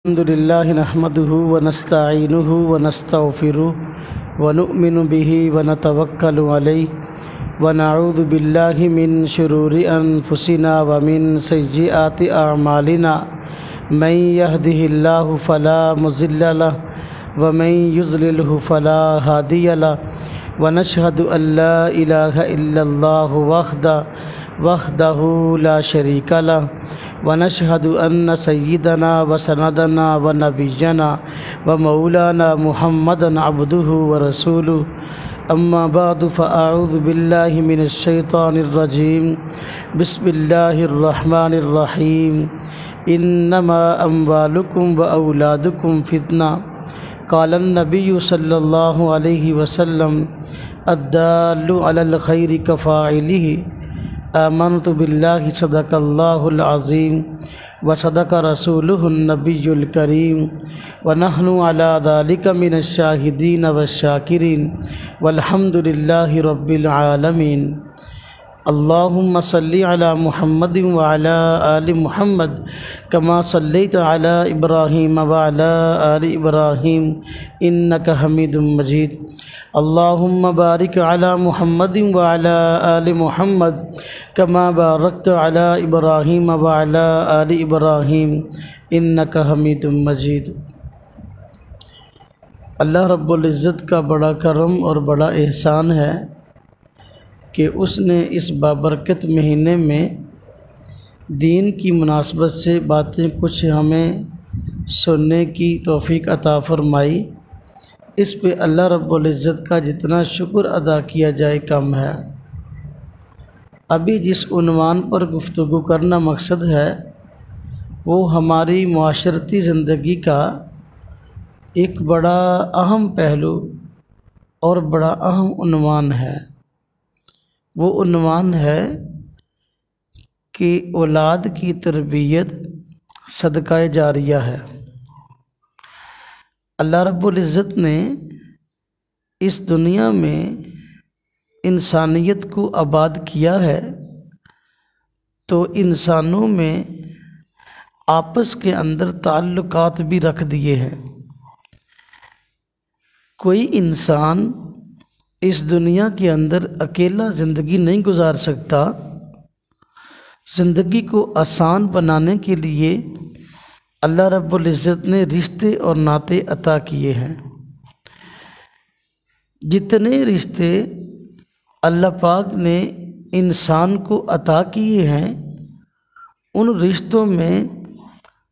الحمد لله نحمده ونستعينه ونستغفره ونؤمن به ونتوكل عليه ونعوذ بالله من شرور أنفسنا ومن سيئات أعمالنا من يهده الله فلا مضل له ومن يضلله فلا هادي له ونشهد أن لا إله إلا الله وحده لا شريك له ونشهد أن سيدنا وسندنا ونبينا ومولانا محمدا عبده ورسوله أما بعد فأعوذ بالله من الشيطان الرجيم بسم الله الرحمن الرحيم إنما أموالكم وأولادكم فتنة قال النبي صلى الله عليه وسلم الدال على الخير كفاعله آمنت بالله صدق الله العظيم وصدق رسوله النبي الكريم ونحن على ذلك من الشاهدين والشاكرين والحمد لله رب العالمين اللهم صل على محمد وعلى آل محمد كما صليت على إبراهيم وعلى آل إبراهيم إنك حميد مجيد اللهم بارك على محمد وعلى آل محمد كما باركت على إبراهيم وعلى آل إبراهيم إنك حميد مجيد۔ اللہ رب العزت کا بڑا کرم اور بڑا احسان ہے کہ اس نے اس بابرکت مہینے میں دین کی مناسبت سے باتیں کچھ ہمیں سننے کی توفیق عطا فرمائی۔ اس پہ اللہ رب العزت کا جتنا شکر ادا کیا جائے کم ہے۔ ابھی جس عنوان پر گفتگو کرنا مقصد ہے وہ ہماری معاشرتی زندگی کا ایک بڑا اہم پہلو اور بڑا اہم عنوان ہے۔ وہ عنوان ہے کہ اولاد کی تربیت صدقہ جاریہ ہے۔ اللہ رب العزت نے اس دنیا میں انسانیت کو آباد کیا ہے تو انسانوں میں آپس کے اندر تعلقات بھی رکھ دیے ہیں۔ کوئی انسان اس دنیا کے اندر اکیلا زندگی نہیں گزار سکتا۔ زندگی کو آسان بنانے کے لیے اللہ رب العزت نے رشتے اور ناطے عطا کیے ہیں۔ جتنے رشتے اللہ پاک نے انسان کو عطا کیے ہیں ان رشتوں میں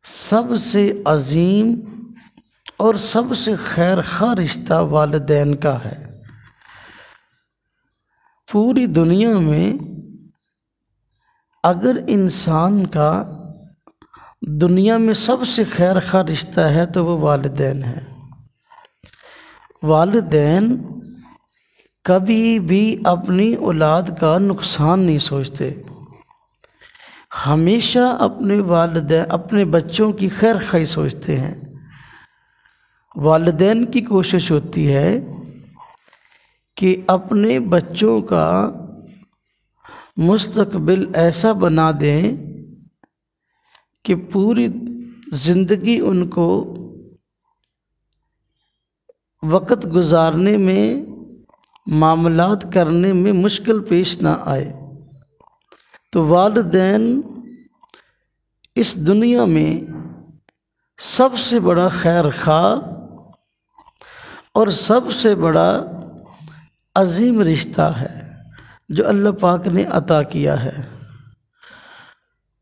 سب سے عظیم اور سب سے خیر خواہ رشتہ والدین کا ہے۔ پوری دنیا میں اگر انسان کا دنیا میں سب سے خیر خواہ رشتہ ہے تو وہ والدین ہے۔ والدین کبھی بھی اپنی اولاد کا نقصان نہیں سوچتے، ہمیشہ اپنے بچوں کی خیر خواہی سوچتے ہیں۔ والدین کی کوشش ہوتی ہے کہ اپنے بچوں کا مستقبل ایسا بنا دیں کہ پوری زندگی ان کو وقت گزارنے میں معاملات کرنے میں مشکل پیش نہ آئے۔ تو والدین اس دنیا میں سب سے بڑا خیر خواہ اور سب سے بڑا عظیم رشتہ ہے جو اللہ پاک نے عطا کیا ہے۔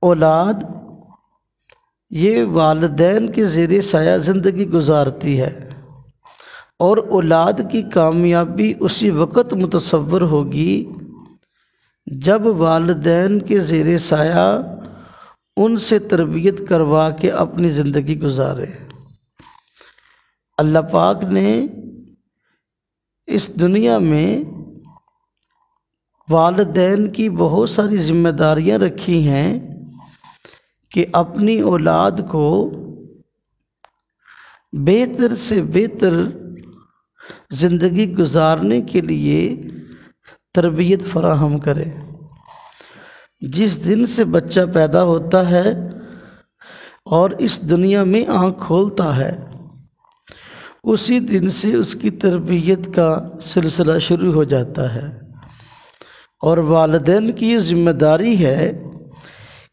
اولاد یہ والدین کے زیر سایہ زندگی گزارتی ہے اور اولاد کی کامیابی اسی وقت متصور ہوگی جب والدین کے زیر سایہ ان سے تربیت کروا کے اپنی زندگی گزارے۔ اللہ پاک نے اس دنیا میں والدین کی بہت ساری ذمہ داریاں رکھی ہیں کہ اپنی اولاد کو بہتر سے بہتر زندگی گزارنے کے لیے تربیت فراہم کرے۔ جس دن سے بچہ پیدا ہوتا ہے اور اس دنیا میں آنکھ کھولتا ہے، اسی دن سے اس کی تربیت کا سلسلہ شروع ہو جاتا ہے۔ اور والدین کی یہ ذمہ داری ہے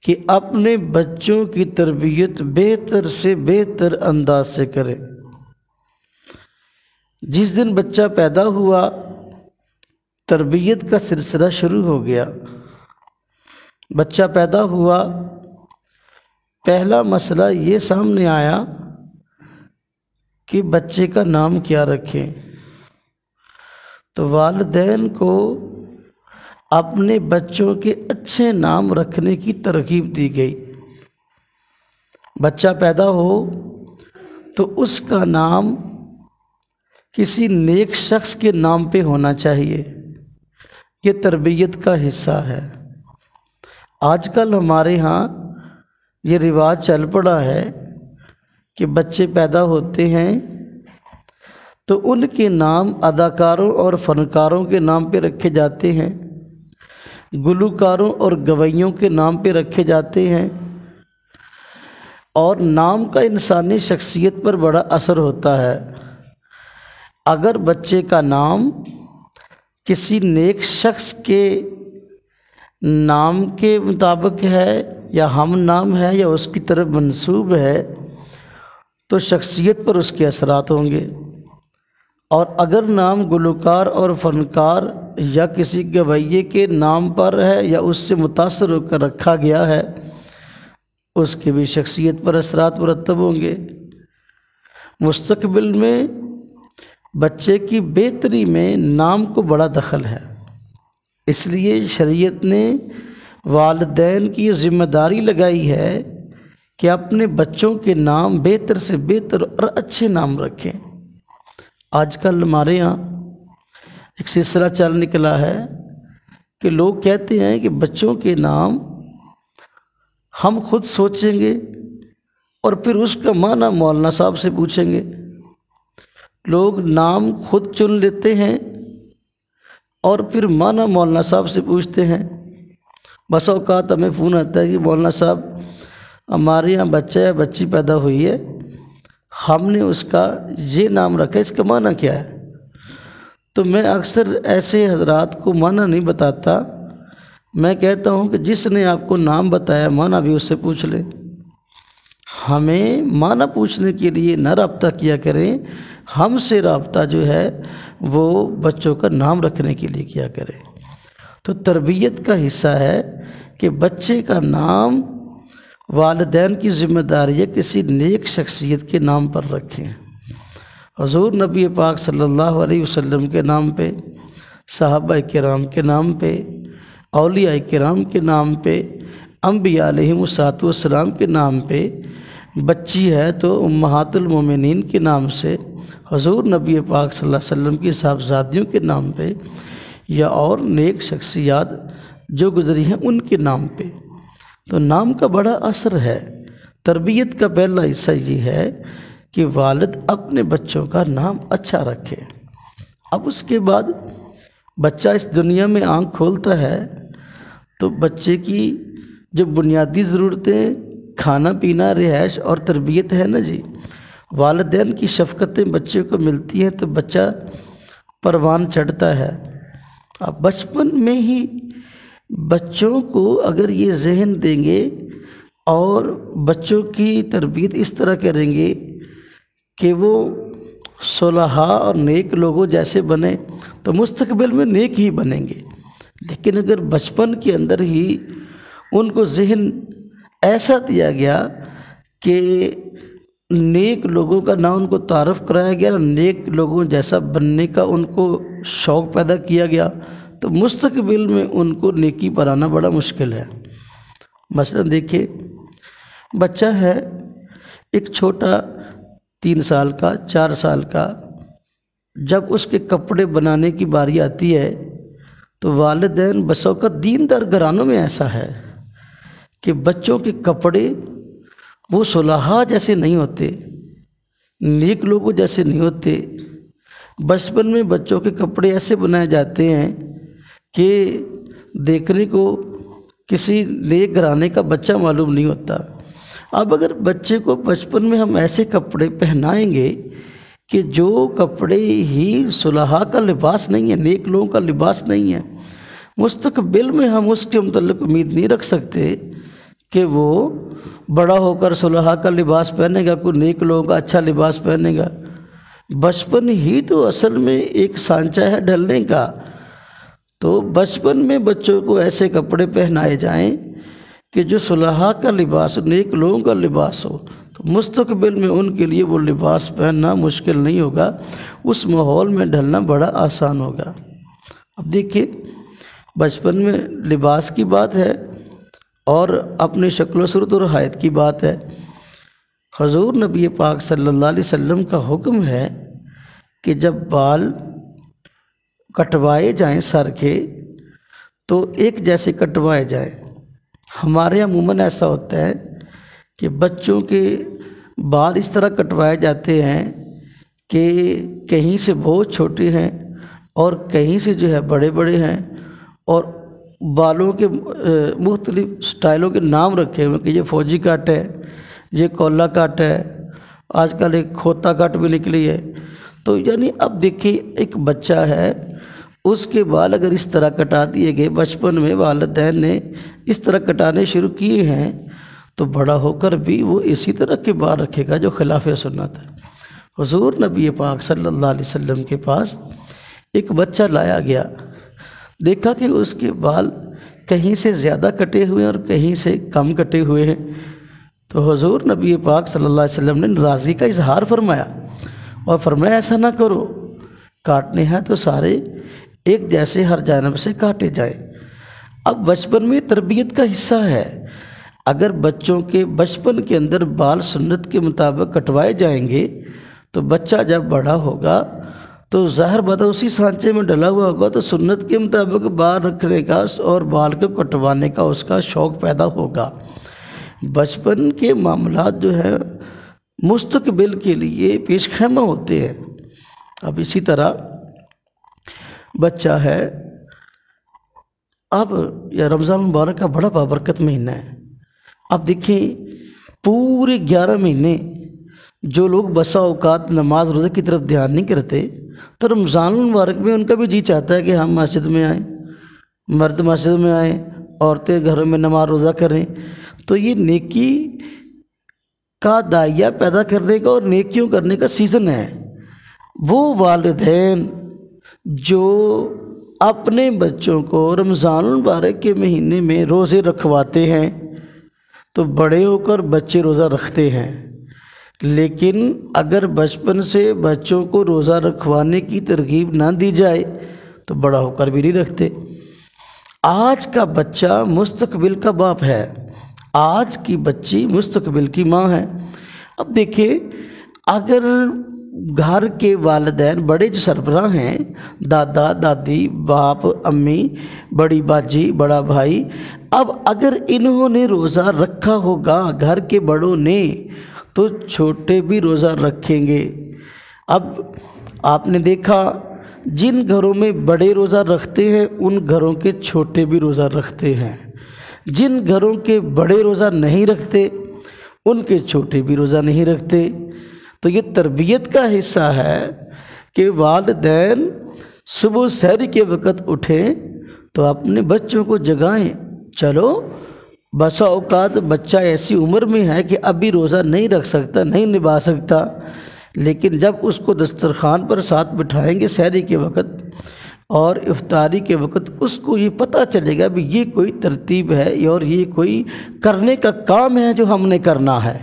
کہ اپنے بچوں کی تربیت بہتر سے بہتر انداز سے کرے۔ جس دن بچہ پیدا ہوا تربیت کا سلسلہ شروع ہو گیا۔ بچہ پیدا ہوا، پہلا مسئلہ یہ سامنے آیا کہ بچے کا نام کیا رکھیں۔ تو والدین کو اپنے بچوں کے اچھے نام رکھنے کی ترغیب دی گئی۔ بچہ پیدا ہو تو اس کا نام کسی نیک شخص کے نام پہ ہونا چاہیے، یہ تربیت کا حصہ ہے۔ آج کل ہمارے ہاں یہ رواج چل پڑا ہے کہ بچے پیدا ہوتے ہیں تو ان کے نام اداکاروں اور فنکاروں کے نام پہ رکھے جاتے ہیں، گلوکاروں اور گویوں کے نام پہ رکھے جاتے ہیں، اور نام کا انسانی شخصیت پر بڑا اثر ہوتا ہے۔ اگر بچے کا نام کسی نیک شخص کے نام کے مطابق ہے یا ہم نام ہے یا اس کی طرف منسوب ہے تو شخصیت پر اس کے اثرات ہوں گے، اور اگر نام گلوکار اور فنکار یا کسی گویے کے نام پر ہے یا اس سے متاثر ہو کر رکھا گیا ہے، اس کی بھی شخصیت پر اثرات مرتب ہوں گے۔ مستقبل میں بچے کی بہتری میں نام کو بڑا دخل ہے، اس لیے شریعت نے والدین کی ذمہ داری لگائی ہے کہ اپنے بچوں کے نام بہتر سے بہتر اور اچھے نام رکھیں۔ آج کل ہمارے یہاں ایک سلسلہ چل نکلا ہے کہ لوگ کہتے ہیں کہ بچوں کے نام ہم خود سوچیں گے اور پھر اس کا معنی مولانا صاحب سے پوچھیں گے۔ لوگ نام خود چن لیتے ہیں اور پھر معنی مولانا صاحب سے پوچھتے ہیں۔ بس اوقات ہمیں فون آتا ہے کہ مولانا صاحب ہمارے یہاں بچہ یا بچی پیدا ہوئی ہے، ہم نے اس کا یہ نام رکھا، اس کا معنی کیا ہے؟ تو میں اکثر ایسے حضرات کو معنی نہیں بتاتا، میں کہتا ہوں کہ جس نے آپ کو نام بتایا معنی بھی اس سے پوچھ لے۔ ہمیں معنی پوچھنے کے لیے نہ رابطہ کیا کریں، ہم سے رابطہ جو ہے وہ بچوں کا نام رکھنے کے لیے کیا کریں۔ تو تربیت کا حصہ ہے کہ بچے کا نام والدین کی ذمہ داری ہے کسی نیک شخصیت کے نام پر رکھیں۔ حضور نبی پاک صلی اللہ علیہ وسلم کے نام پہ، صحابہ کرام کے نام پہ، اولیاء کرام کے نام پہ، انبیاء علیہم السلام کے نام پہ، بچی ہے تو امہات المومنین کے نام سے، حضور نبی پاک صلی اللہ علیہ وسلم کی صاحبزادیوں کے نام پہ، یا اور نیک شخصیات جو گزری ہیں ان کے نام پہ۔ تو نام کا بڑا اثر ہے۔ تربیت کا پہلا حصہ یہ ہے کہ والد اپنے بچوں کا نام اچھا رکھے۔ اب اس کے بعد بچہ اس دنیا میں آنکھ کھولتا ہے تو بچے کی جو بنیادی ضرورتیں کھانا پینا، رہائش اور تربیت ہے نا جی، والدین کی شفقتیں بچے کو ملتی ہیں تو بچہ پروان چڑھتا ہے۔ اب بچپن میں ہی بچوں کو اگر یہ ذہن دیں گے اور بچوں کی تربیت اس طرح کریں گے کہ وہ صلحاء اور نیک لوگوں جیسے بنے تو مستقبل میں نیک ہی بنیں گے۔ لیکن اگر بچپن کے اندر ہی ان کو ذہن ایسا دیا گیا کہ نیک لوگوں کا نہ ان کو تعارف کرایا گیا، نہ نیک لوگوں جیسا بننے کا ان کو شوق پیدا کیا گیا، تو مستقبل میں ان کو نیکی پر آنا بڑا مشکل ہے۔ مثلا دیکھیں، بچہ ہے ایک چھوٹا 3 سال کا، 4 سال کا، جب اس کے کپڑے بنانے کی باری آتی ہے تو والدین بس اوقات دیندار گھرانوں میں ایسا ہے کہ بچوں کے کپڑے وہ صلحاء جیسے نہیں ہوتے، نیک لوگوں جیسے نہیں ہوتے۔ بچپن میں بچوں کے کپڑے ایسے بنائے جاتے ہیں کہ دیکھنے کو کسی نیک گھرانے کا بچہ معلوم نہیں ہوتا۔ اب اگر بچے کو بچپن میں ہم ایسے کپڑے پہنائیں گے کہ جو کپڑے ہی صلحاء کا لباس نہیں ہے، نیک لوگوں کا لباس نہیں ہے، مستقبل میں ہم اس کے متعلق امید نہیں رکھ سکتے کہ وہ بڑا ہو کر صلحاء کا لباس پہنے گا، کوئی نیک لوگوں کا اچھا لباس پہنے گا۔ بچپن ہی تو اصل میں ایک سانچہ ہے ڈھلنے کا، تو بچپن میں بچوں کو ایسے کپڑے پہنائے جائیں کہ جو صلحاء کا لباس، نیک لوگوں کا لباس ہو، تو مستقبل میں ان کے لیے وہ لباس پہننا مشکل نہیں ہوگا، اس ماحول میں ڈھلنا بڑا آسان ہوگا۔ اب دیکھیں، بچپن میں لباس کی بات ہے اور اپنی شکل و صورت اور حیت کی بات ہے۔ حضور نبی پاک صلی اللہ علیہ وسلم کا حکم ہے کہ جب بال کٹوائے جائیں سر کے تو ایک جیسے کٹوائے جائیں۔ ہمارے عموماً ایسا ہوتا ہے کہ بچوں کے بال اس طرح کٹوائے جاتے ہیں کہ کہیں سے بہت چھوٹے ہیں اور کہیں سے جو ہے بڑے بڑے ہیں، اور بالوں کے مختلف سٹائلوں کے نام رکھے ہوئے کہ یہ فوجی کٹ ہے، یہ کولا کٹ ہے، آج کل ایک کھوتا کٹ بھی نکلی ہے۔ تو یعنی اب دیکھیں، ایک بچہ ہے، اس کے بال اگر اس طرح کٹا دیے گئے، بچپن میں والدین نے اس طرح کٹانے شروع کیے ہیں، تو بڑا ہو کر بھی وہ اسی طرح کے بال رکھے گا جو خلاف سنت ہے۔ حضور نبی پاک صلی اللہ علیہ وسلم کے پاس ایک بچہ لایا گیا، دیکھا کہ اس کے بال کہیں سے زیادہ کٹے ہوئے ہیں اور کہیں سے کم کٹے ہوئے ہیں، تو حضور نبی پاک صلی اللہ علیہ وسلم نے ناراضگی کا اظہار فرمایا اور فرمایا ایسا نہ کرو، کاٹنے ہیں تو سارے ایک جیسے ہر جانب سے کاٹے جائیں۔ اب بچپن میں تربیت کا حصہ ہے، اگر بچوں کے بچپن کے اندر بال سنت کے مطابق کٹوائے جائیں گے تو بچہ جب بڑا ہوگا تو ظاہر بات ہے اسی سانچے میں ڈلا ہوا ہوگا، تو سنت کے مطابق بال رکھنے کا اور بال کو کٹوانے کا اس کا شوق پیدا ہوگا۔ بچپن کے معاملات جو ہے مستقبل کے لیے پیش خیمہ ہوتے ہیں۔ اب اسی طرح بچہ ہے، اب یہ رمضان مبارک کا بڑا بابرکت مہینہ ہے۔ اب دیکھیں، پورے 11 مہینے جو لوگ بسا اوقات نماز روزے کی طرف دھیان نہیں کرتے، تو رمضان المبارک میں ان کا بھی جی چاہتا ہے کہ ہم مسجد میں آئیں، مرد مسجد میں آئیں، عورتیں گھروں میں نماز روزہ کریں۔ تو یہ نیکی کا داعیہ پیدا کرنے کا اور نیکیوں کرنے کا سیزن ہے۔ وہ والدین جو اپنے بچوں کو رمضان المبارک کے مہینے میں روزے رکھواتے ہیں تو بڑے ہو کر بچے روزہ رکھتے ہیں، لیکن اگر بچپن سے بچوں کو روزہ رکھوانے کی ترغیب نہ دی جائے تو بڑا ہو کر بھی نہیں رکھتے۔ آج کا بچہ مستقبل کا باپ ہے، آج کی بچی مستقبل کی ماں ہے۔ اب دیکھیں، اگر گھر کے والدین بڑے جو سربراہ ہیں، دادا دادی، باپ امی، بڑی باجی، بڑا بھائی، اب اگر انہوں نے روزہ رکھا ہوگا گھر کے بڑوں نے تو چھوٹے بھی روزہ رکھیں گے۔ اب آپ نے دیکھا جن گھروں میں بڑے روزہ رکھتے ہیں ان گھروں کے چھوٹے بھی روزہ رکھتے ہیں، جن گھروں کے بڑے روزہ نہیں رکھتے ان کے چھوٹے بھی روزہ نہیں رکھتے۔ تو یہ تربیت کا حصہ ہے کہ والدین صبح سحری کے وقت اٹھیں تو اپنے بچوں کو جگائیں۔ چلو بسا اوقات بچہ ایسی عمر میں ہے کہ ابھی روزہ نہیں رکھ سکتا، نہیں نبھا سکتا، لیکن جب اس کو دسترخوان پر ساتھ بٹھائیں گے سحری کے وقت اور افطاری کے وقت، اس کو یہ پتہ چلے گا بھی یہ کوئی ترتیب ہے اور یہ کوئی کرنے کا کام ہے جو ہم نے کرنا ہے۔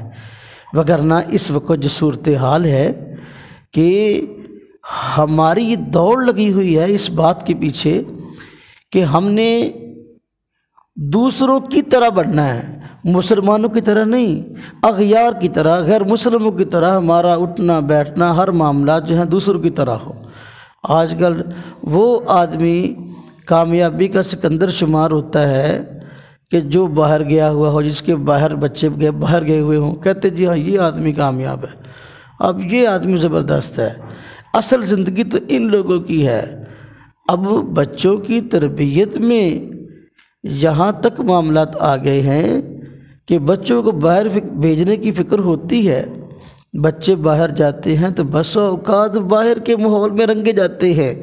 وگرنہ اس وقت جو صورتحال ہے کہ ہماری یہ دوڑ لگی ہوئی ہے اس بات کے پیچھے کہ ہم نے دوسروں کی طرح بننا ہے، مسلمانوں کی طرح نہیں، اغیار کی طرح، غیر مسلموں کی طرح ہمارا اٹھنا بیٹھنا ہر معاملات جو ہیں دوسروں کی طرح ہو۔ آج کل وہ آدمی کامیابی کا سکندر شمار ہوتا ہے کہ جو باہر گیا ہوا ہو، جس کے باہر بچے باہر گئے ہوئے ہوں، کہتے جی ہاں یہ آدمی کامیاب ہے، اب یہ آدمی زبردست ہے۔ اصل زندگی تو ان لوگوں کی ہے۔ اب بچوں کی تربیت میں یہاں تک معاملات آ گئے ہیں کہ بچوں کو باہر بھیجنے کی فکر ہوتی ہے، بچے باہر جاتے ہیں تو بس اوقات باہر کے ماحول میں رنگے جاتے ہیں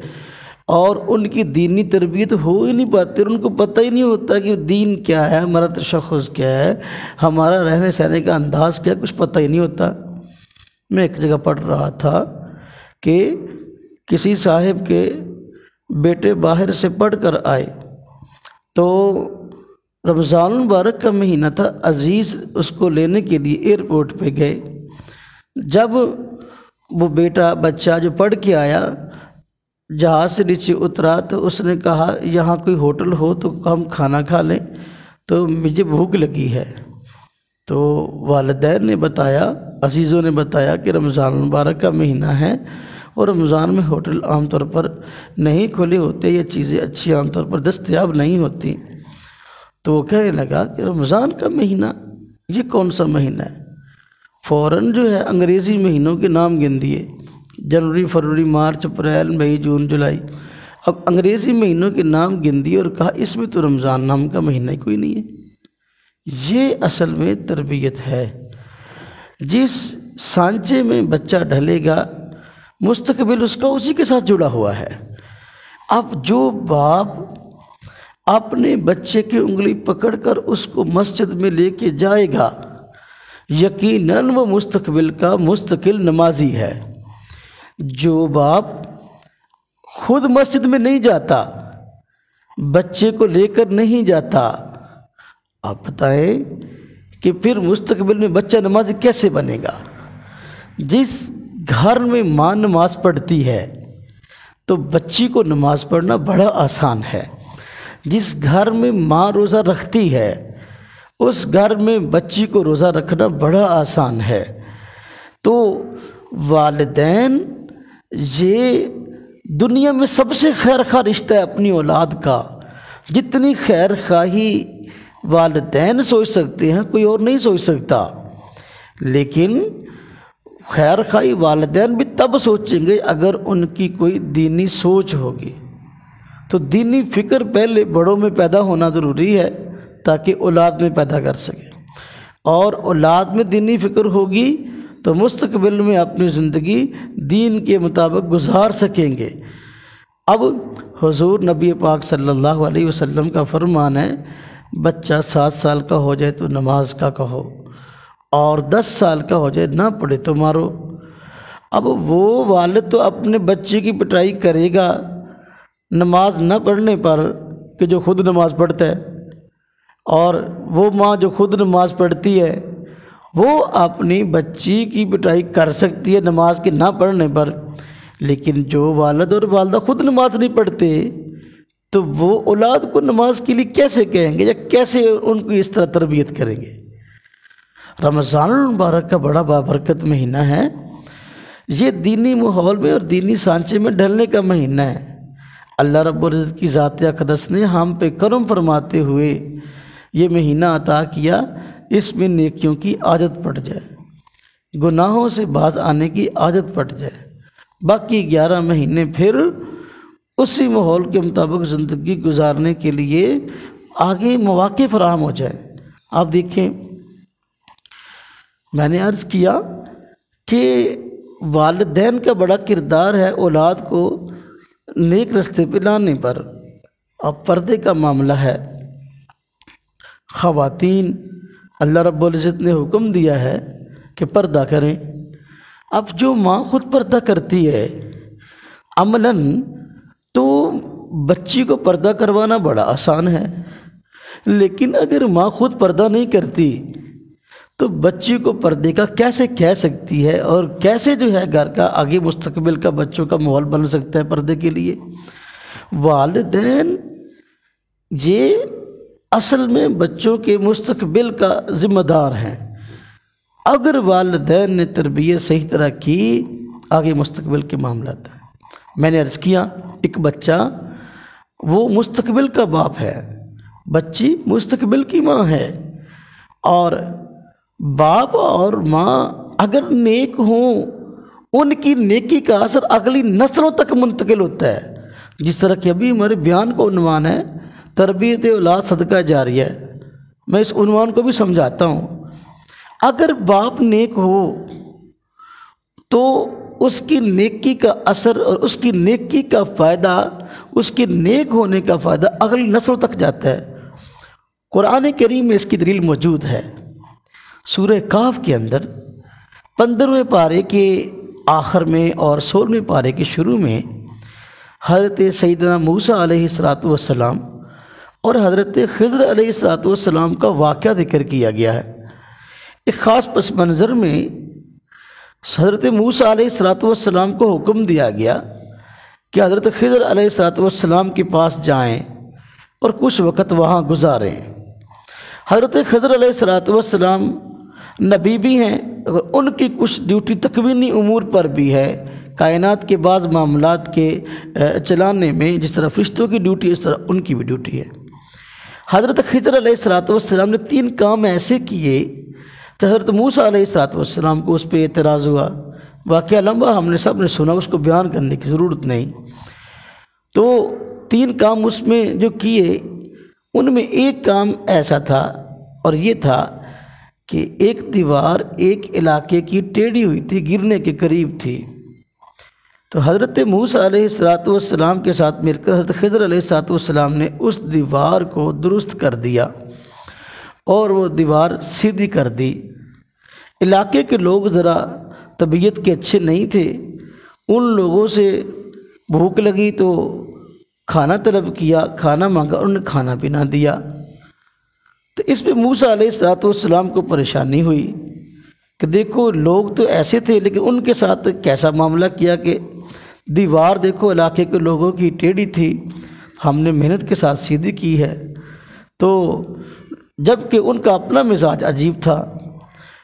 اور ان کی دینی تربیت ہو ہی نہیں پاتی، اور ان کو پتہ ہی نہیں ہوتا کہ دین کیا ہے، ہمارا تشخص کیا ہے، ہمارا رہنے سہنے کا انداز کیا ہے، کچھ پتہ ہی نہیں ہوتا۔ میں ایک جگہ پڑھ رہا تھا کہ کسی صاحب کے بیٹے باہر سے پڑھ کر آئے تو رمضان المبارک کا مہینہ تھا، عزیز اس کو لینے کے لیے ایئرپورٹ پہ گئے۔ جب وہ بچہ جو پڑھ کے آیا جہاز سے نیچے اترا تو اس نے کہا یہاں کوئی ہوٹل ہو تو ہم کھانا کھا لیں، تو مجھے بھوک لگی ہے۔ تو والدین نے بتایا، عزیزوں نے بتایا کہ رمضان المبارک کا مہینہ ہے اور رمضان میں ہوٹل عام طور پر نہیں کھلے ہوتے، یہ چیزیں اچھی عام طور پر دستیاب نہیں ہوتی۔ تو وہ کہنے لگا کہ رمضان کا مہینہ یہ کون سا مہینہ ہے؟ فوراً جو ہے انگریزی مہینوں کے نام گن دیے، جنوری، فروری، مارچ، اپریل، مئی، جون، جولائی۔ اب انگریزی مہینوں کے نام گن دیے اور کہا اس میں تو رمضان نام کا مہینہ ہی کوئی نہیں ہے۔ یہ اصل میں تربیت ہے۔ جس سانچے میں بچہ ڈھلے گا مستقبل اس کا اسی کے ساتھ جڑا ہوا ہے۔ اب جو باپ اپنے بچے کی انگلی پکڑ کر اس کو مسجد میں لے کے جائے گا، یقیناً وہ مستقبل کا مستقل نمازی ہے۔ جو باپ خود مسجد میں نہیں جاتا، بچے کو لے کر نہیں جاتا، آپ بتائیں کہ پھر مستقبل میں بچہ نمازی کیسے بنے گا؟ جس گھر میں ماں نماز پڑھتی ہے تو بچی کو نماز پڑھنا بڑا آسان ہے۔ جس گھر میں ماں روزہ رکھتی ہے اس گھر میں بچی کو روزہ رکھنا بڑا آسان ہے۔ تو والدین یہ دنیا میں سب سے خیر خواہ رشتہ ہے اپنی اولاد کا۔ جتنی خیر خواہی والدین سوچ سکتے ہیں کوئی اور نہیں سوچ سکتا، لیکن خیر خواہی والدین بھی تب سوچیں گے اگر ان کی کوئی دینی سوچ ہوگی۔ تو دینی فکر پہلے بڑوں میں پیدا ہونا ضروری ہے تاکہ اولاد میں پیدا کر سکے، اور اولاد میں دینی فکر ہوگی تو مستقبل میں اپنی زندگی دین کے مطابق گزار سکیں گے۔ اب حضور نبی پاک صلی اللہ علیہ وسلم کا فرمان ہے بچہ 7 سال کا ہو جائے تو نماز کا کہو، اور 10 سال کا ہو جائے نہ پڑھے تو مارو۔ اب وہ والد تو اپنے بچے کی پٹائی کرے گا نماز نہ پڑھنے پر کہ جو خود نماز پڑھتا ہے، اور وہ ماں جو خود نماز پڑھتی ہے وہ اپنی بچی کی پٹائی کر سکتی ہے نماز کے نہ پڑھنے پر، لیکن جو والد اور والدہ خود نماز نہیں پڑھتے تو وہ اولاد کو نماز کے لیے کیسے کہیں گے یا کیسے ان کو اس طرح تربیت کریں گے؟ رمضان المبارک کا بڑا بابرکت مہینہ ہے، یہ دینی ماحول میں اور دینی سانچے میں ڈھلنے کا مہینہ ہے۔ اللہ رب العزت کی ذات اقدس نے ہم پہ کرم فرماتے ہوئے یہ مہینہ عطا کیا، اس میں نیکیوں کی عادت پڑ جائے، گناہوں سے باز آنے کی عادت پڑ جائے، باقی 11 مہینے پھر اسی ماحول کے مطابق زندگی گزارنے کے لیے آگے مواقع فراہم ہو جائیں۔ آپ دیکھیں، میں نے عرض کیا کہ والدین کا بڑا کردار ہے اولاد کو نیک رستے پہ لانے پر۔ اب پردے کا معاملہ ہے، خواتین اللہ رب العزت نے حکم دیا ہے کہ پردہ کریں۔ اب جو ماں خود پردہ کرتی ہے عملاً تو بچی کو پردہ کروانا بڑا آسان ہے، لیکن اگر ماں خود پردہ نہیں کرتی تو بچی کو پردے کا کیسے کہہ سکتی ہے، اور کیسے جو ہے گھر کا آگے مستقبل کا بچوں کا ماحول بن سکتا ہے پردے کے لیے؟ والدین یہ اصل میں بچوں کے مستقبل کا ذمہ دار ہیں۔ اگر والدین نے تربیت صحیح طرح کی آگے مستقبل کے معاملات ہیں۔ میں نے عرض کیا ایک بچہ وہ مستقبل کا باپ ہے، بچی مستقبل کی ماں ہے، اور باپ اور ماں اگر نیک ہوں ان کی نیکی کا اثر اگلی نسلوں تک منتقل ہوتا ہے۔ جس طرح کہ ابھی ہمارے بیان کا عنوان ہے تربیت اولاد صدقہ جاریہ ہے، میں اس عنوان کو بھی سمجھاتا ہوں۔ اگر باپ نیک ہو تو اس کی نیکی کا اثر اور اس کی نیکی کا فائدہ، اس کے نیک ہونے کا فائدہ اگلی نسل تک جاتا ہے۔ قرآن کریم میں اس کی دلیل موجود ہے۔ سورہ کہف کے اندر 15ویں پارے کے آخر میں اور 16ویں پارے کے شروع میں حضرت سیدنا موسیٰ علیہ السلام اور حضرت خضر علیہ السلام کا واقعہ ذکر کیا گیا ہے۔ ایک خاص پس منظر میں حضرت موسیٰ علیہ السلام کو حکم دیا گیا کہ حضرت خضر علیہ السلام کے پاس جائیں اور کچھ وقت وہاں گزاریں۔ حضرت خضر علیہ السلام نبی بھی ہیں، ان کی کچھ ڈیوٹی تکوینی امور پر بھی ہے، کائنات کے بعض معاملات کے چلانے میں جس طرح فرشتوں کی ڈیوٹی اس طرح ان کی بھی ڈیوٹی ہے۔ حضرت خضر علیہ السلام نے 3 کام ایسے کیے تو حضرت موسیٰ علیہ السلام کو اس پہ اعتراض ہوا۔ واقعہ لمبا ہم نے سب نے سنا، اس کو بیان کرنے کی ضرورت نہیں۔ تو 3 کام اس میں جو کیے، ان میں ایک کام ایسا تھا اور یہ تھا کہ ایک دیوار ایک علاقے کی ٹیڑھی ہوئی تھی، گرنے کے قریب تھی۔ تو حضرت موسیٰ علیہ السلام کے ساتھ مل کر حضرت خضر علیہ السلام نے اس دیوار کو درست کر دیا اور وہ دیوار سیدھی کر دی۔ علاقے کے لوگ ذرا طبیعت کے اچھے نہیں تھے، ان لوگوں سے بھوک لگی تو کھانا طلب کیا، کھانا مانگا، انہوں نے کھانا بھی نہ دیا۔ تو اس پہ موسیٰ علیہ السلام کو پریشانی ہوئی کہ دیکھو لوگ تو ایسے تھے لیکن ان کے ساتھ کیسا معاملہ کیا کہ دیوار دیکھو علاقے کے لوگوں کی ٹیڑھی تھی، ہم نے محنت کے ساتھ سیدھی کی ہے۔ تو جب کہ ان کا اپنا مزاج عجیب تھا،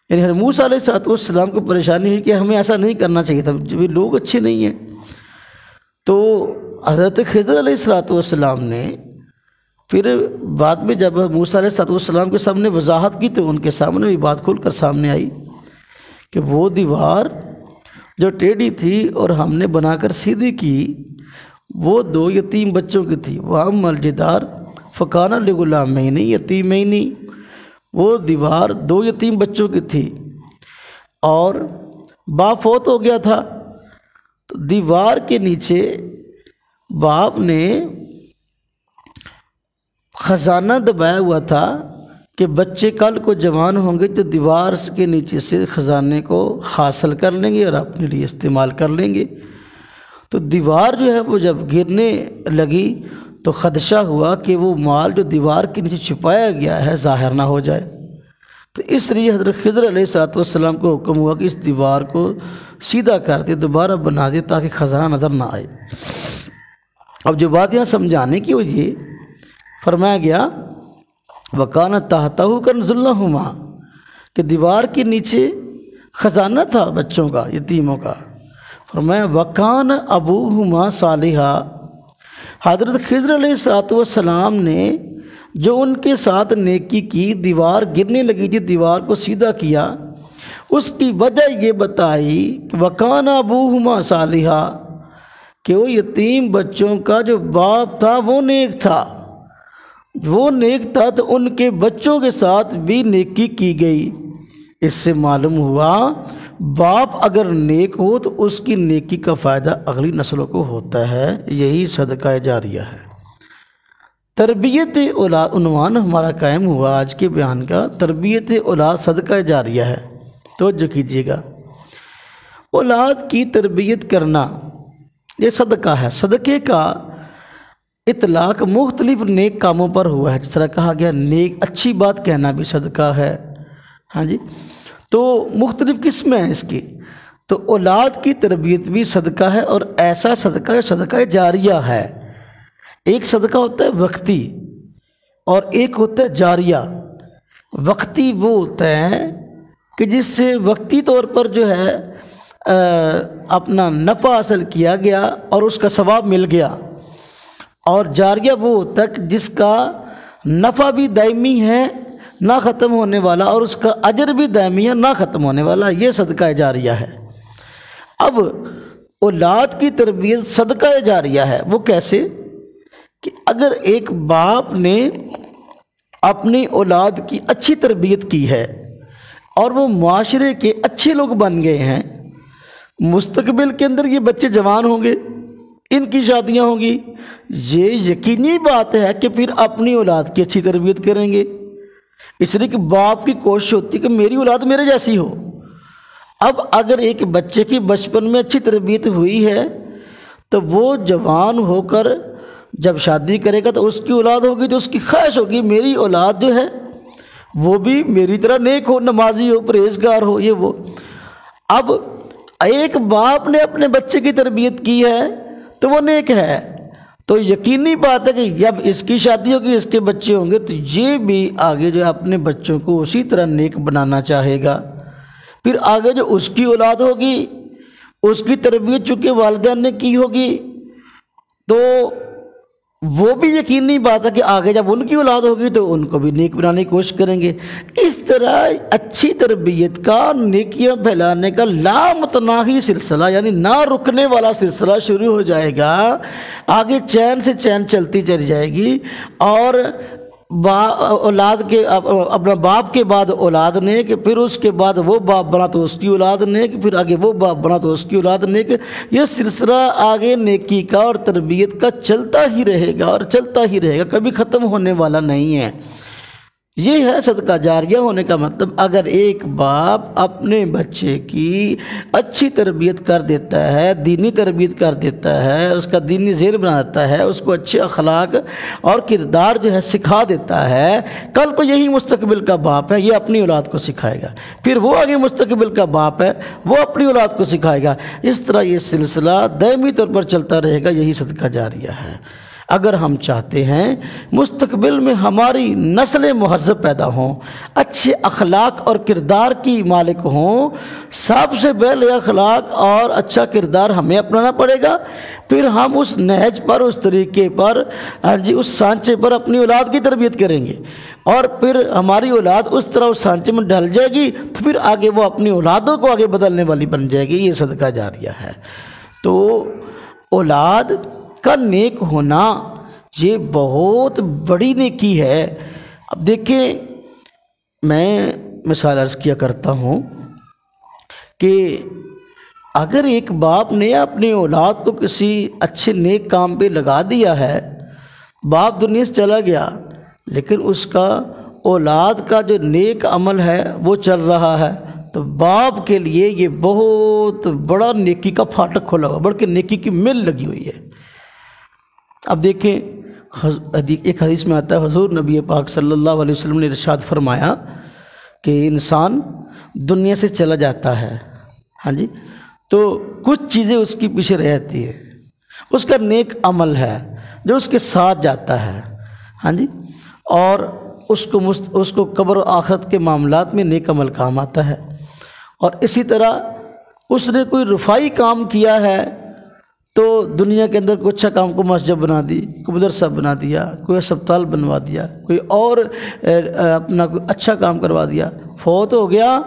یعنی موسیٰ علیہ السلام کو پریشانی ہوئی کہ ہمیں ایسا نہیں کرنا چاہیے تھا، جب یہ لوگ اچھے نہیں ہیں۔ تو حضرت خضر علیہ السلام نے پھر بعد میں جب موسیٰ علیہ السلام کے سامنے وضاحت کی تو ان کے سامنے بھی بات کھول کر سامنے آئی کہ وہ دیوار جو ٹیڑھی تھی اور ہم نے بنا کر سیدھی کی، وہ 2 یتیم بچوں کی تھی۔ وَأَمَّا الْجِدَارُ فَكَانَ لِغُلَامَيْنِ يَتِيمَيْنِ، وہ دیوار 2 یتیم بچوں کی تھی اور باپ فوت ہو گیا تھا۔ تو دیوار کے نیچے باپ نے خزانہ دبایا ہوا تھا کہ بچے کل کو جوان ہوں گے تو دیوار کے نیچے سے خزانے کو حاصل کر لیں گے اور اپنے لیے استعمال کر لیں گے۔ تو دیوار جو ہے وہ جب گرنے لگی تو خدشہ ہوا کہ وہ مال جو دیوار کے نیچے چھپایا گیا ہے ظاہر نہ ہو جائے۔ تو اس لیے حضرت خضر علیہ السلام کو حکم ہوا کہ اس دیوار کو سیدھا کر دے، دوبارہ بنا دے تاکہ خزانہ نظر نہ آئے۔ اب جو بات یہاں سمجھانے کی وہ یہ فرمایا گیا وَكَانَ تَحْتَهُ كَنْزٌ لَهُمَا، کہ دیوار کے نیچے خزانہ تھا بچوں کا، یتیموں کا۔ فرمایا وَكَانَ أَبُوهُمَا صَالِحًا، حضرت خضر علیہ السلام نے جو ان کے ساتھ نیکی کی، دیوار گرنے لگی تھی، دیوار کو سیدھا کیا، اس کی وجہ یہ بتائی کہ وَكَانَ أَبُوهُمَا صَالِحًا، کہ وہ یتیم بچوں کا جو باپ تھا وہ نیک تھا، وہ نیک تھا تو ان کے بچوں کے ساتھ بھی نیکی کی گئی۔ اس سے معلوم ہوا باپ اگر نیک ہو تو اس کی نیکی کا فائدہ اگلی نسلوں کو ہوتا ہے، یہی صدقہ جاریہ ہے۔ تربیت اولاد عنوان ہمارا قائم ہوا آج کے بیان کا، تربیت اولاد صدقہ جاریہ ہے۔ توجہ کیجیے گا، اولاد کی تربیت کرنا یہ صدقہ ہے۔ صدقے کا اطلاق مختلف نیک کاموں پر ہوا ہے، جس طرح کہا گیا نیک اچھی بات کہنا بھی صدقہ ہے۔ ہاں جی، تو مختلف قسمیں ہیں اس کی۔ تو اولاد کی تربیت بھی صدقہ ہے، اور ایسا صدقہ ہے صدقہ جاریہ ہے۔ ایک صدقہ ہوتا ہے وقتی اور ایک ہوتا ہے جاریہ۔ وقتی وہ ہوتا ہے کہ جس سے وقتی طور پر جو ہے اپنا نفع حاصل کیا گیا اور اس کا ثواب مل گیا، اور جاریہ وہ ہوتا ہے جس کا نفع بھی دائمی ہے نہ ختم ہونے والا، اور اس کا اجر بھی دائمی ہے نہ ختم ہونے والا، یہ صدقہ جاریہ ہے۔ اب اولاد کی تربیت صدقہ جاریہ ہے، وہ کیسے کہ اگر ایک باپ نے اپنی اولاد کی اچھی تربیت کی ہے اور وہ معاشرے کے اچھے لوگ بن گئے ہیں، مستقبل کے اندر یہ بچے جوان ہوں گے، ان کی شادیاں ہوں گی، یہ یقینی بات ہے کہ پھر اپنی اولاد کی اچھی تربیت کریں گے، اس لیے کہ باپ کی کوشش ہوتی ہے کہ میری اولاد میرے جیسی ہو۔ اب اگر ایک بچے کی بچپن میں اچھی تربیت ہوئی ہے تو وہ جوان ہو کر جب شادی کرے گا تو اس کی اولاد ہوگی تو اس کی خواہش ہوگی میری اولاد جو ہے وہ بھی میری طرح نیک ہو، نمازی ہو، پرہیزگار ہو، یہ وہ۔ اب ایک باپ نے اپنے بچے کی تربیت کی ہے تو وہ نیک ہے، تو یقینی بات ہے کہ جب اس کی شادی ہوگی، اس کے بچے ہوں گے، تو یہ بھی آگے جو اپنے بچوں کو اسی طرح نیک بنانا چاہے گا۔ پھر آگے جو اس کی اولاد ہوگی، اس کی تربیت چونکہ والدین نے کی ہوگی، تو وہ بھی یقینی بات ہے کہ آگے جب ان کی اولاد ہوگی تو ان کو بھی نیک بنانے کی کوشش کریں گے۔ اس طرح اچھی تربیت کا، نیکیاں پھیلانے کا لامتناہی سلسلہ، یعنی نہ رکنے والا سلسلہ شروع ہو جائے گا، آگے چین سے چین چلتی چلی جائے گی، اور اولاد کے اپنا باپ کے بعد اولاد نیک، پھر اس کے بعد وہ باپ بنا تو اس کی اولاد نیک، پھر آگے وہ باپ بنا تو اس کی اولاد نیک۔ یہ سلسلہ آگے نیکی کا اور تربیت کا چلتا ہی رہے گا اور چلتا ہی رہے گا، کبھی ختم ہونے والا نہیں ہے۔ یہ ہے صدقہ جاریہ ہونے کا مطلب۔ اگر ایک باپ اپنے بچے کی اچھی تربیت کر دیتا ہے، دینی تربیت کر دیتا ہے، اس کا دینی ذہن بنا دیتا ہے، اس کو اچھے اخلاق اور کردار جو ہے سکھا دیتا ہے، کل کو یہی مستقبل کا باپ ہے، یہ اپنی اولاد کو سکھائے گا، پھر وہ آگے مستقبل کا باپ ہے، وہ اپنی اولاد کو سکھائے گا۔ اس طرح یہ سلسلہ دائمی طور پر چلتا رہے گا، یہی صدقہ جاریہ ہے۔ اگر ہم چاہتے ہیں مستقبل میں ہماری نسل مہذب پیدا ہوں، اچھے اخلاق اور کردار کی مالک ہوں، سب سے پہلے اخلاق اور اچھا کردار ہمیں اپنانا پڑے گا، پھر ہم اس نہج پر، اس طریقے پر، اس سانچے پر اپنی اولاد کی تربیت کریں گے، اور پھر ہماری اولاد اس طرح اس سانچے میں ڈھل جائے گی تو پھر آگے وہ اپنی اولادوں کو آگے بدلنے والی بن جائے گی۔ یہ صدقہ جاریہ ہے۔ تو اولاد کا نیک ہونا یہ بہت بڑی نیکی ہے۔ اب دیکھیں، میں مثال عرض کیا کرتا ہوں کہ اگر ایک باپ نے اپنی اولاد کو کسی اچھے نیک کام پہ لگا دیا ہے، باپ دنیا سے چلا گیا لیکن اس کا اولاد کا جو نیک عمل ہے وہ چل رہا ہے، تو باپ کے لیے یہ بہت بڑا نیکی کا پھاٹک کھولا ہوا، بلکہ نیکی کی مل لگی ہوئی ہے۔ اب دیکھیں، ایک حدیث میں آتا ہے، حضور نبی پاک صلی اللہ علیہ وسلم نے ارشاد فرمایا کہ انسان دنیا سے چلا جاتا ہے، ہاں جی، تو کچھ چیزیں اس کی پیچھے رہتی ہیں، اس کا نیک عمل ہے جو اس کے ساتھ جاتا ہے، ہاں جی، اور اس کو قبر و آخرت کے معاملات میں نیک عمل کام آتا ہے۔ اور اسی طرح اس نے کوئی رفائی کام کیا ہے تو دنیا کے اندر کوئی اچھا کام، کو مسجد بنا دی، کوئی مدرسہ بنا دیا، کوئی اسپتال بنوا دیا، کوئی اور اپنا کوئی اچھا کام کروا دیا، فوت ہو گیا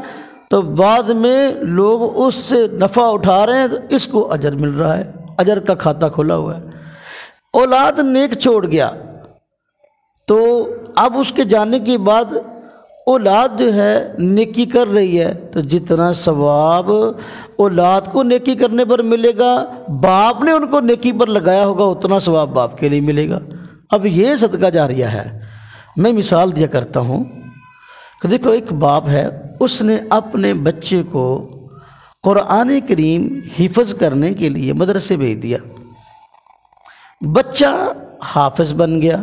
تو بعد میں لوگ اس سے نفع اٹھا رہے ہیں، تو اس کو اجر مل رہا ہے، اجر کا کھاتہ کھولا ہوا ہے۔ اولاد نیک چھوڑ گیا تو اب اس کے جانے کے بعد اولاد جو ہے نیکی کر رہی ہے، تو جتنا ثواب اولاد کو نیکی کرنے پر ملے گا، باپ نے ان کو نیکی پر لگایا ہوگا اتنا ثواب باپ کے لیے ملے گا۔ اب یہ صدقہ جاریہ ہے۔ میں مثال دیا کرتا ہوں کہ دیکھو، ایک باپ ہے، اس نے اپنے بچے کو قرآن کریم حفظ کرنے کے لیے مدرسے بھیج دیا، بچہ حافظ بن گیا۔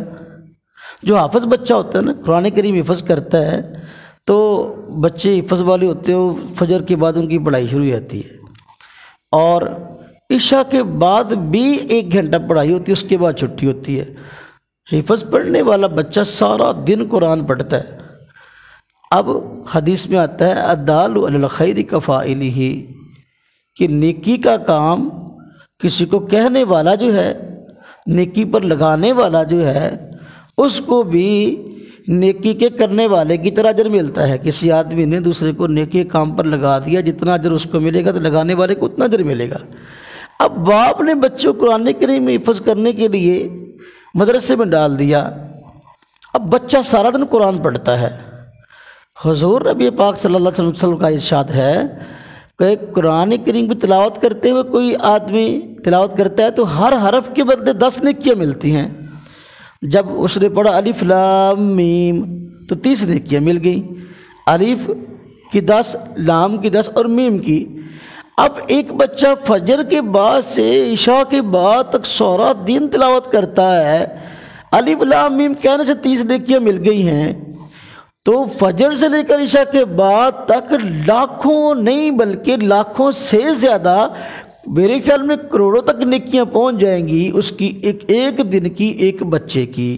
جو حافظ بچہ ہوتا ہے نا، قرآن کریم حفظ کرتا ہے تو بچے حفظ والے ہوتے ہیں، فجر کے بعد ان کی پڑھائی شروع ہوتی ہے، اور عشاء کے بعد بھی 1 گھنٹہ پڑھائی ہوتی ہے، اس کے بعد چھٹی ہوتی ہے۔ حفظ پڑھنے والا بچہ سارا دن قرآن پڑھتا ہے۔ اب حدیث میں آتا ہے، الدال علی الخیر کفاعلہ، کہ نیکی کا کام کسی کو کہنے والا جو ہے، نیکی پر لگانے والا جو ہے، اس کو بھی نیکی کے کرنے والے کی طرح اجر ملتا ہے۔ کسی آدمی نے دوسرے کو نیکی کے کام پر لگا دیا، جتنا اجر اس کو ملے گا تو لگانے والے کو اتنا اجر ملے گا۔ اب باپ نے بچوں کو قرآن کریم حفظ کرنے کے لیے مدرسے میں ڈال دیا، اب بچہ سارا دن قرآن پڑھتا ہے، حضور نبی پاک صلی اللہ علیہ وسلم کا ارشاد ہے کہ قرآن کریم کی تلاوت کرتے ہوئے کوئی آدمی تلاوت کرتا ہے تو ہر حرف کے بدلے 10 نیکیاں ملتی ہیں۔ جب اس نے پڑھا الف لام میم تو 30 نیکیاں مل گئیں، الف کی 10، لام کی 10 اور میم کی۔ اب ایک بچہ فجر کے بعد سے عشاء کے بعد تک سارا دن تلاوت کرتا ہے، الف لام میم کہنے سے 30 نیکیاں مل گئی ہیں، تو فجر سے لے کر عشاء کے بعد تک لاکھوں نہیں بلکہ لاکھوں سے زیادہ، میرے خیال میں کروڑوں تک نیکیاں پہنچ جائیں گی اس کی ایک دن کی ایک بچے کی۔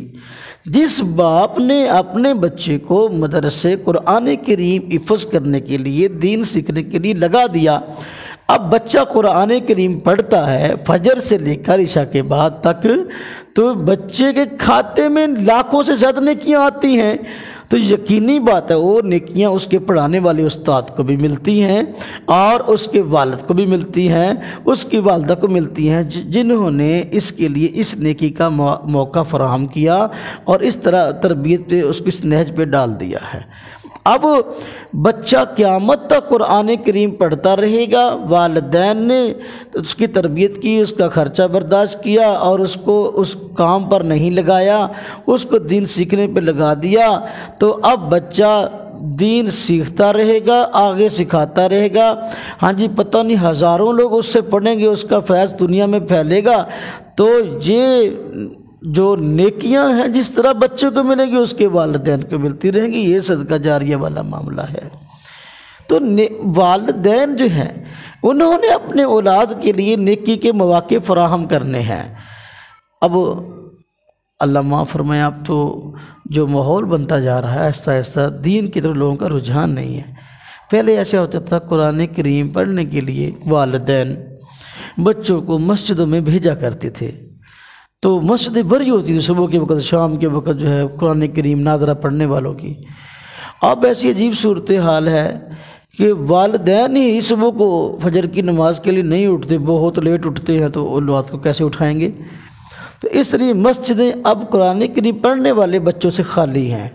جس باپ نے اپنے بچے کو مدرسے قرآن کریم حفظ کرنے کے لیے، دین سیکھنے کے لیے لگا دیا، اب بچہ قرآن کریم پڑھتا ہے فجر سے لے کر عشاء کے بعد تک، تو بچے کے کھاتے میں لاکھوں سے زیادہ نیکیاں آتی ہیں، تو یقینی بات ہے وہ نیکیاں اس کے پڑھانے والے استاد کو بھی ملتی ہیں اور اس کے والد کو بھی ملتی ہیں، اس کی والدہ کو ملتی ہیں، جنہوں نے اس کے لیے اس نیکی کا موقع فراہم کیا اور اس طرح تربیت پہ اس کی نہج پہ ڈال دیا ہے۔ اب بچہ قیامت تک قرآن کریم پڑھتا رہے گا، والدین نے اس کی تربیت کی، اس کا خرچہ برداشت کیا اور اس کو اس کام پر نہیں لگایا، اس کو دین سیکھنے پہ لگا دیا، تو اب بچہ دین سیکھتا رہے گا، آگے سکھاتا رہے گا، ہاں جی پتہ نہیں ہزاروں لوگ اس سے پڑھیں گے، اس کا فیض دنیا میں پھیلے گا، تو یہ جو نیکیاں ہیں جس طرح بچے کو ملیں گی اس کے والدین کو ملتی رہیں گی، یہ صدقہ جاریہ والا معاملہ ہے۔ تو والدین جو ہیں انہوں نے اپنے اولاد کے لیے نیکی کے مواقع فراہم کرنے ہیں۔ اب اللہ معاف فرمائے، اب تو جو ماحول بنتا جا رہا ہے آہستہ آہستہ دین کی طرف لوگوں کا رجحان نہیں ہے۔ پہلے ایسا ہوتا تھا قرآن کریم پڑھنے کے لیے والدین بچوں کو مسجدوں میں بھیجا کرتے تھے، تو مسجدیں بھری ہوتی تھی صبح کے وقت، شام کے وقت جو ہے قرآن کریم ناظرہ پڑھنے والوں کی۔ اب ایسی عجیب صورتحال ہے کہ والدین ہی صبح کو فجر کی نماز کے لیے نہیں اٹھتے، بہت لیٹ اٹھتے ہیں، تو اولاد کو کیسے اٹھائیں گے؟ تو اس لیے مسجدیں اب قرآن کریم پڑھنے والے بچوں سے خالی ہیں۔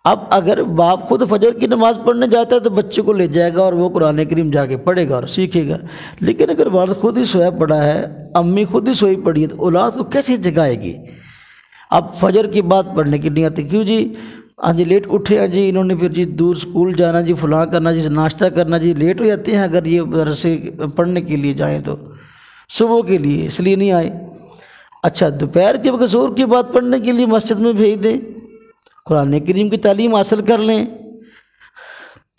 اب اگر باپ خود فجر کی نماز پڑھنے جاتا ہے تو بچے کو لے جائے گا اور وہ قرآن کریم جا کے پڑھے گا اور سیکھے گا، لیکن اگر والد خود ہی سویا پڑا ہے، امی خود ہی سوئی پڑی ہے، تو اولاد کو کیسے جگائے گی؟ اب فجر کی بات پڑھنے کی نہیں آتی، کیوں جی؟ ہاں جی لیٹ اٹھے ہیں جی، انہوں نے پھر جی دور سکول جانا جی، فلاں کرنا جی، ناشتہ کرنا جی، لیٹ ہو جاتے ہیں اگر یہ مدرسے پڑھنے کے لیے جائیں تو صبح کے لیے، اس لیے نہیں آئے۔ اچھا دوپہر کے وقت ظہر کی بات پڑھنے کے لیے مسجد میں بھیج دیں، قرآن کریم کی تعلیم حاصل کر لیں،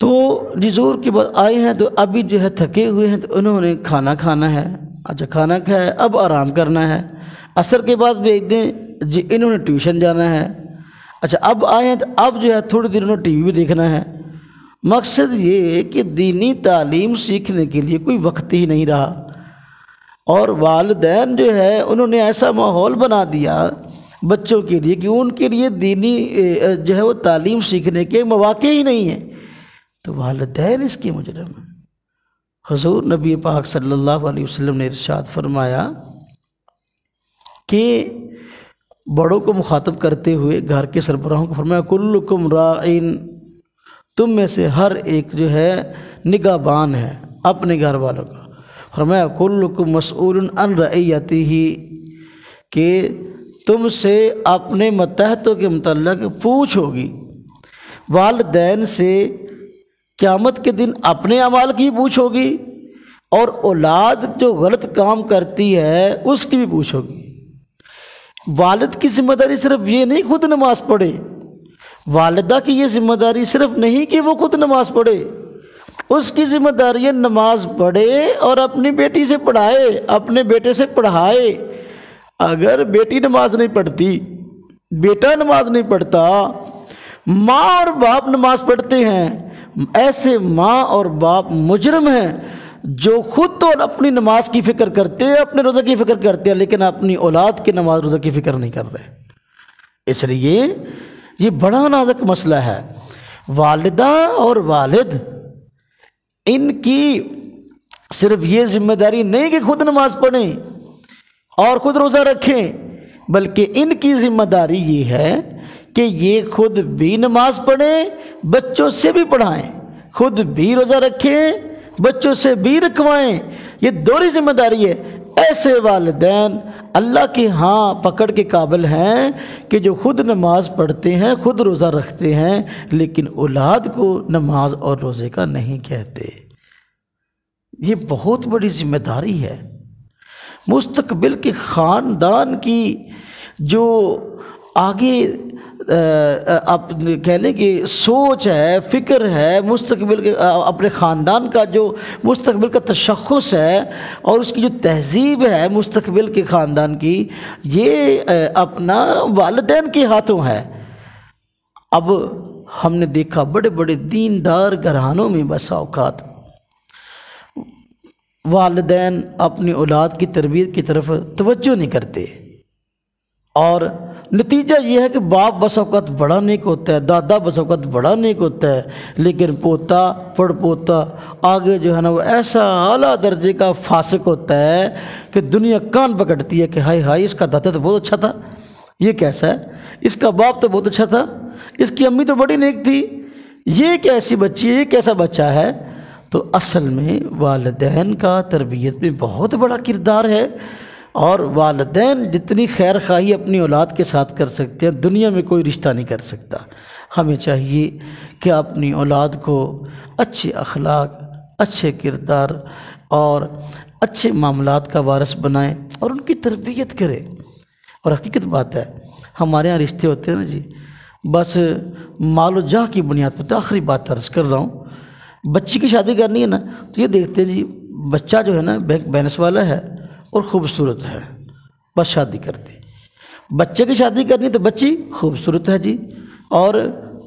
تو جی ظہر کے بعد آئے ہیں تو ابھی جو ہے تھکے ہوئے ہیں، تو انہوں نے کھانا کھانا ہے، اچھا کھانا کھایا اب آرام کرنا ہے، عصر کے بعد بھیج دیں جی انہوں نے ٹیوشن جانا ہے، اچھا اب آئے ہیں تو اب جو ہے تھوڑی دیر انہوں نے ٹی وی بھی دیکھنا ہے۔ مقصد یہ ہے کہ دینی تعلیم سیکھنے کے لیے کوئی وقت ہی نہیں رہا، اور والدین جو ہے انہوں نے ایسا ماحول بنا دیا بچوں کے لیے کہ ان کے لیے دینی جو ہے وہ تعلیم سیکھنے کے مواقع ہی نہیں ہیں، تو والدین اس کے مجرم ہیں۔ حضور نبی پاک صلی اللہ علیہ وسلم نے ارشاد فرمایا کہ بڑوں کو مخاطب کرتے ہوئے گھر کے سربراہوں کو فرمایا کلکم راعین، تم میں سے ہر ایک جو ہے نگہبان ہے اپنے گھر والوں کا، فرمایا کلکم مسئول عن رعیتہ، کہ تم سے اپنے ماتحتوں کے متعلق پوچھ ہوگی۔ والدین سے قیامت کے دن اپنے اعمال کی پوچھ ہوگی، اور اولاد جو غلط کام کرتی ہے اس کی بھی پوچھ ہوگی۔ والد کی ذمہ داری صرف یہ نہیں خود نماز پڑھے، والدہ کی یہ ذمہ داری صرف نہیں کہ وہ خود نماز پڑھے، اس کی ذمہ داری ہے نماز پڑھے اور اپنی بیٹی سے پڑھائے، اپنے بیٹے سے پڑھائے۔ اگر بیٹی نماز نہیں پڑھتی، بیٹا نماز نہیں پڑھتا، ماں اور باپ نماز پڑھتے ہیں، ایسے ماں اور باپ مجرم ہیں جو خود تو اپنی نماز کی فکر کرتے ہیں، اپنے روزہ کی فکر کرتے ہیں، لیکن اپنی اولاد کی نماز روزہ کی فکر نہیں کر رہے۔ اس لیے یہ بڑا نازک مسئلہ ہے۔ والدہ اور والد ان کی صرف یہ ذمہ داری نہیں کہ خود نماز پڑھیں اور خود روزہ رکھیں، بلکہ ان کی ذمہ داری یہ ہے کہ یہ خود بھی نماز پڑھیں، بچوں سے بھی پڑھائیں، خود بھی روزہ رکھیں، بچوں سے بھی رکھوائیں، یہ دوہری ذمہ داری ہے۔ ایسے والدین اللہ کے ہاں پکڑ کے قابل ہیں کہ جو خود نماز پڑھتے ہیں، خود روزہ رکھتے ہیں، لیکن اولاد کو نماز اور روزے کا نہیں کہتے۔ یہ بہت بڑی ذمہ داری ہے۔ مستقبل کے خاندان کی جو آگے آپ کہہ لیں کہ سوچ ہے، فکر ہے، مستقبل کے اپنے خاندان کا جو مستقبل کا تشخص ہے اور اس کی جو تہذیب ہے مستقبل کے خاندان کی، یہ اپنا والدین کے ہاتھوں ہے۔ اب ہم نے دیکھا بڑے بڑے دیندار گھرانوں میں بسا اوقات والدین اپنی اولاد کی تربیت کی طرف توجہ نہیں کرتے، اور نتیجہ یہ ہے کہ باپ بس اوقات بڑا نیک ہوتا ہے، دادا بس اوقات بڑا نیک ہوتا ہے، لیکن پوتا پڑ پوتا آگے جو ہے نا وہ ایسا اعلیٰ درجے کا فاسق ہوتا ہے کہ دنیا کان پکڑتی ہے کہ ہائے ہائے اس کا دادا تو بہت اچھا تھا، یہ کیسا ہے، اس کا باپ تو بہت اچھا تھا، اس کی امی تو بڑی نیک تھی، یہ کیسی بچی ہے، یہ کیسا بچہ ہے۔ تو اصل میں والدین کا تربیت میں بہت بڑا کردار ہے، اور والدین جتنی خیر خواہی اپنی اولاد کے ساتھ کر سکتے ہیں دنیا میں کوئی رشتہ نہیں کر سکتا۔ ہمیں چاہیے کہ اپنی اولاد کو اچھے اخلاق، اچھے کردار اور اچھے معاملات کا وارث بنائیں اور ان کی تربیت کریں۔ اور حقیقت بات ہے ہمارے ہاں رشتے ہوتے ہیں نا جی، بس مال و جاہ کی بنیاد پر۔ آخری بات عرض کر رہا ہوں، بچی کی شادی کرنی ہے نا تو یہ دیکھتے ہیں جی بچہ جو ہے نا بینک بیلنس والا ہے اور خوبصورت ہے، بس شادی کر دی۔ بچے کی شادی کرنی ہے تو بچی خوبصورت ہے جی اور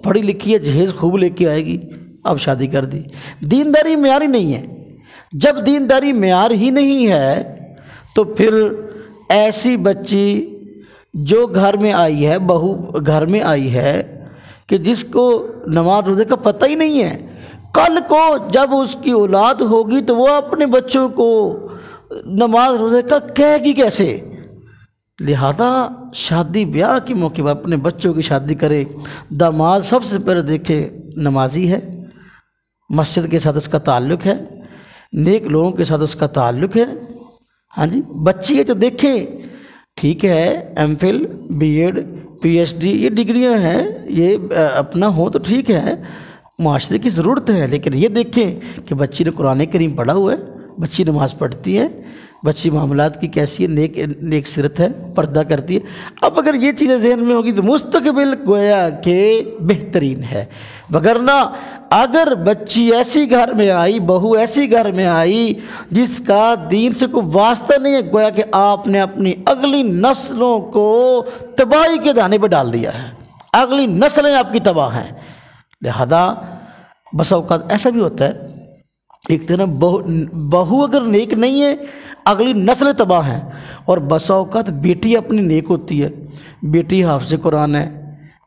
پڑھی لکھی ہے، جہیز خوب لے کے آئے گی، اب شادی کر دی۔ دینداری معیار ہی نہیں ہے۔ جب دینداری معیار ہی نہیں ہے تو پھر ایسی بچی جو گھر میں آئی ہے، بہو گھر میں آئی ہے کہ جس کو نماز روزے کا پتہ ہی نہیں ہے، کل کو جب اس کی اولاد ہوگی تو وہ اپنے بچوں کو نماز روزے کا کہے گی کیسے؟ لہذا شادی بیاہ کے موقع پر اپنے بچوں کی شادی کرے، داماد سب سے پہلے دیکھے نمازی ہے، مسجد کے ساتھ اس کا تعلق ہے، نیک لوگوں کے ساتھ اس کا تعلق ہے۔ ہاں جی، بچی ہے تو دیکھیں ٹھیک ہے M Phil, B Ed, P H D یہ ڈگریاں ہیں، یہ اپنا ہو تو ٹھیک ہے، معاشرے کی ضرورت ہے، لیکن یہ دیکھیں کہ بچی نے قرآن کریم پڑھا ہوا ہے، بچی نماز پڑھتی ہے، بچی معاملات کی کیسی ہے، نیک سیرت ہے، پردہ کرتی ہے۔ اب اگر یہ چیزیں ذہن میں ہوگی تو مستقبل گویا کہ بہترین ہے۔ وگرنہ اگر بچی ایسی گھر میں آئی، بہو ایسی گھر میں آئی جس کا دین سے کوئی واسطہ نہیں ہے، گویا کہ آپ نے اپنی اگلی نسلوں کو تباہی کے دانے پہ ڈال دیا ہے، اگلی نسلیں آپ کی تباہ ہیں۔ لہذا بس اوقات ایسا بھی ہوتا ہے ایک طرح بہو اگر نیک نہیں ہے اگلی نسل تباہ ہیں، اور بس اوقات بیٹی اپنی نیک ہوتی ہے، بیٹی حافظ قرآن ہے،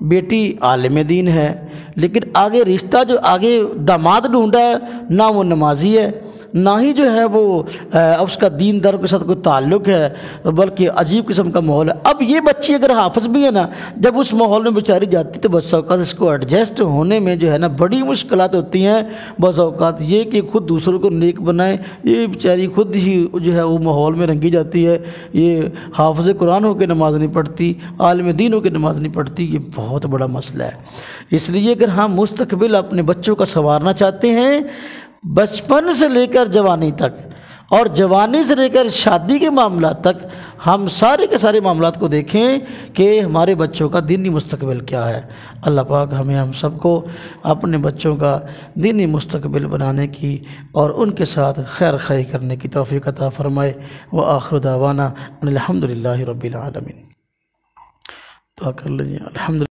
بیٹی عالم دین ہے، لیکن آگے رشتہ جو آگے داماد ڈھونڈا ہے نہ وہ نمازی ہے، نہ ہی جو ہے وہ اس کا دین دار کے ساتھ کوئی تعلق ہے، بلکہ عجیب قسم کا ماحول ہے۔ اب یہ بچی اگر حافظ بھی ہے نا، جب اس ماحول میں بیچاری جاتی تو بس اوقات اس کو ایڈجسٹ ہونے میں جو ہے نا بڑی مشکلات ہوتی ہیں۔ بس اوقات یہ کہ خود دوسروں کو نیک بنائے، یہ بیچاری خود ہی جو ہے وہ ماحول میں رنگی جاتی ہے، یہ حافظ قرآن ہو کے نماز نہیں پڑھتی، عالم دین ہو کے نماز نہیں پڑھتی، یہ بہت بڑا مسئلہ ہے۔ اس لیے اگر ہم مستقبل اپنے بچوں کا سنوارنا چاہتے ہیں، بچپن سے لے کر جوانی تک اور جوانی سے لے کر شادی کے معاملات تک ہم سارے کے سارے معاملات کو دیکھیں کہ ہمارے بچوں کا دینی مستقبل کیا ہے۔ اللہ پاک ہمیں ہم سب کو اپنے بچوں کا دینی مستقبل بنانے کی اور ان کے ساتھ خیر خواہی کرنے کی توفیق عطا فرمائے۔ وآخر دعوانا الحمدللہ رب العالمین۔ دعا کر لیجیے۔ الحمدللہ۔